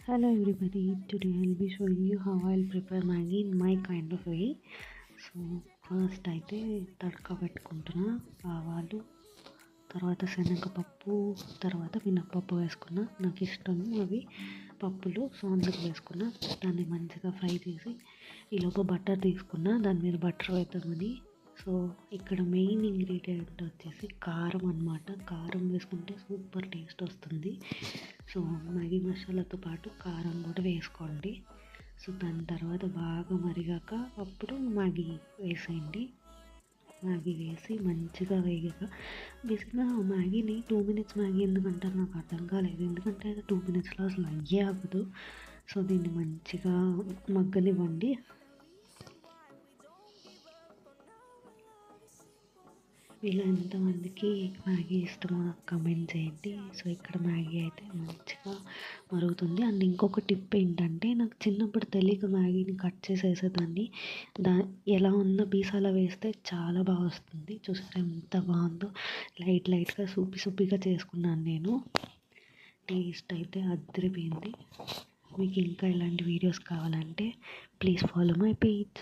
Hello everybody, today I'll be showing you how I'll prepare Maggi in my kind of way. So first అయితే తడక పెట్టుకుంటున్నా. ఆవాలు, తర్వాత శనగపప్పు, తర్వాత మినప్పప్పు వేసుకున్నా. నాకు ఇష్టం అవి పప్పులు, సో అందుకు వేసుకున్నా. దాన్ని మంచిగా ఫ్రై చేసి ఈలోపు బటర్ తీసుకున్నా, దాని మీద బటర్ వేద్దామని. సో ఇక్కడ మెయిన్ ఇంగ్రీడియంట్ వచ్చేసి కారం అన్నమాట. కారం వేసుకుంటే సూపర్ టేస్ట్ వస్తుంది. సో మ్యాగీ మసాలాతో పాటు కారం కూడా వేసుకోండి. సో దాని తర్వాత బాగా మరిగాక అప్పుడు మ్యాగీ వేసేయండి. మ్యాగీ వేసి మంచిగా వేగాక బేసిక్గా మ్యాగీని 2 minutes మ్యాగీ ఎందుకంటారు నాకు అర్థం కాలేదు. ఎందుకంటే 2 minutesలో అసలు అయ్యే అవ్వదు. సో దీన్ని మంచిగా మగ్గనివ్వండి. మీలో ఎంతమందికి మ్యాగీ ఇష్టమో కమెంట్ చేయండి. సో ఇక్కడ మ్యాగీ అయితే మంచిగా మరుగుతుంది. అండ్ ఇంకొక టిప్ ఏంటంటే, నాకు చిన్నప్పుడు తెలియక మ్యాగీని కట్ చేసేసేదాన్ని. ఎలా ఉన్న పీస్ అలా వేస్తే చాలా బాగా వస్తుంది. చూసారా ఎంత బాగుందో, లైట్గా సూపిగా చేసుకున్నాను నేను. టేస్ట్ అయితే అదిరిపోయింది. మీకు ఇంకా ఇలాంటి వీడియోస్ కావాలంటే ప్లీజ్ ఫాలో మై పేజ్.